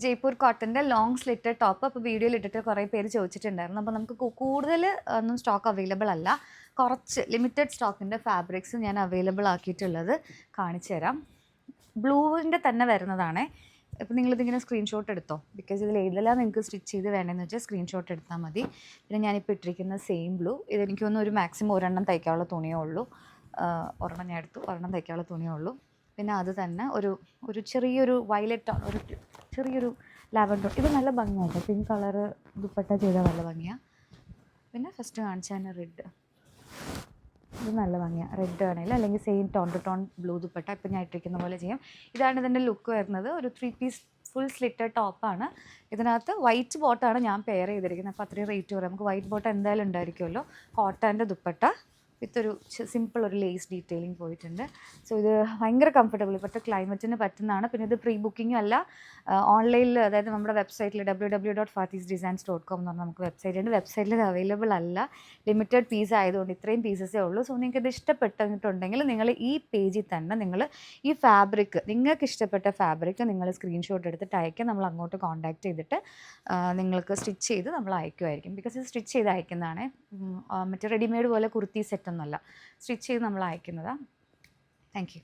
ജയ്പൂർ കോട്ടൻ്റെ long slitted top അപ്പോൾ വീഡിയോയിൽ ഇട്ടിട്ട് കുറേ പേര് ചോദിച്ചിട്ടുണ്ടായിരുന്നു. അപ്പോൾ നമുക്ക് കൂടുതൽ ഒന്നും സ്റ്റോക്ക് അവൈലബിൾ അല്ല. കുറച്ച് ലിമിറ്റഡ് സ്റ്റോക്കിൻ്റെ ഫാബ്രിക്സ് ഞാൻ അവൈലബിൾ ആക്കിയിട്ടുള്ളത് കാണിച്ചു തരാം. ബ്ലൂവിൻ്റെ തന്നെ വരുന്നതാണേ. ഇപ്പോൾ നിങ്ങളിതിങ്ങനെ സ്ക്രീൻഷോട്ട് എടുത്തോ, ബിക്കോസ് ഇതിൽ ഏതെല്ലാം നിങ്ങൾക്ക് സ്റ്റിച്ച് ചെയ്ത് വേണമെന്ന് വെച്ചാൽ സ്ക്രീൻഷോട്ട് എടുത്താൽ മതി. പിന്നെ ഞാനിപ്പോൾ ഇട്ടിരിക്കുന്ന സെയിം ബ്ലൂ, ഇതെനിക്കൊന്നും ഒരു മാക്സിമം ഒരെണ്ണം തയ്ക്കാനുള്ള തുണിയേ ഉള്ളൂ. ഒരെണ്ണം ഞാൻ എടുത്തു, ഒരെണ്ണം തയ്ക്കാനുള്ള തുണിയേ ഉള്ളൂ. പിന്നെ അത് തന്നെ ഒരു ചെറിയൊരു വയലറ്റ്, ഒരു ചെറിയൊരു ലാവൻഡർ, ഇത് നല്ല ഭംഗിയായിട്ട് പിങ്ക് കളറ് ദുപ്പട്ട ചെയ്താൽ നല്ല ഭംഗിയാണ്. പിന്നെ ഫസ്റ്റ് കാണിച്ച തന്നെ റെഡ്, ഇത് നല്ല ഭംഗിയാണ്. റെഡ് ആണെങ്കിൽ അല്ലെങ്കിൽ same tone to tone blue dupatta ഇപ്പം ഞാൻ ഇട്ടിരിക്കുന്ന പോലെ ചെയ്യാം. ഇതാണ് ഇതിൻ്റെ ലുക്ക് വരുന്നത്. ഒരു 3 പീസ് ഫുൾ സ്ലിറ്റഡ് ടോപ്പാണ്. ഇതിനകത്ത് വൈറ്റ് ബോട്ടാണ് ഞാൻ പെയർ ചെയ്തിരിക്കുന്നത്. അപ്പോൾ അത്രയും റേറ്റ് വരും. നമുക്ക് വൈറ്റ് ബോട്ട് എന്തായാലും ഉണ്ടായിരിക്കുമല്ലോ. കോട്ടൻ്റെ ദുപ്പട്ട വിത്തൊരു സിമ്പിൾ ഒരു ലേസ് ഡീറ്റെയിലിംഗ് പോയിട്ടുണ്ട്. സോ ഇത് ഭയങ്കര കംഫർട്ടബിൾ, ഇപ്പോഴത്തെ ക്ലൈമറ്റിന് പറ്റുന്നതാണ്. പിന്നെ ഇത് പ്രീ ബുക്കിങ്ങും അല്ല, ഓൺലൈനിൽ, അതായത് നമ്മുടെ വെബ്സൈറ്റിൽ www.fatisdesigns.com എന്ന് പറഞ്ഞാൽ നമുക്ക് വെബ്സൈറ്റ് ഉണ്ട്. വെബ്സൈറ്റിൽ ഇത് അവൈലബിൾ അല്ല, ലിമിറ്റഡ് പീസ് ആയതുകൊണ്ട് ഇത്രയും പീസസേ ഉള്ളൂ. സോ നിങ്ങൾക്ക് ഇത് ഇഷ്ടപ്പെട്ടിട്ടുണ്ടെങ്കിൽ നിങ്ങൾ ഈ പേജിൽ തന്നെ നിങ്ങൾ ഈ ഫാബ്രിക്, നിങ്ങൾക്ക് ഇഷ്ടപ്പെട്ട ഫാബ്രിക് നിങ്ങൾ സ്ക്രീൻഷോട്ട് എടുത്തിട്ട് അയക്കുക. നമ്മൾ അങ്ങോട്ട് കോൺടാക്ട് ചെയ്തിട്ട് നിങ്ങൾക്ക് സ്റ്റിച്ച് ചെയ്ത് നമ്മൾ അയക്കുമായിരിക്കും. ബിക്കോസ് ഇത് സ്റ്റിച്ച് ചെയ്ത് അയക്കുന്നതാണ്, മറ്റേ റെഡിമെയ്ഡ് പോലെ കുർത്തി സെറ്റ് ഒന്നുമല്ല, സ്റ്റിച്ച് ചെയ്ത് നമ്മൾ അയക്കുന്നതാണ്. Thank you.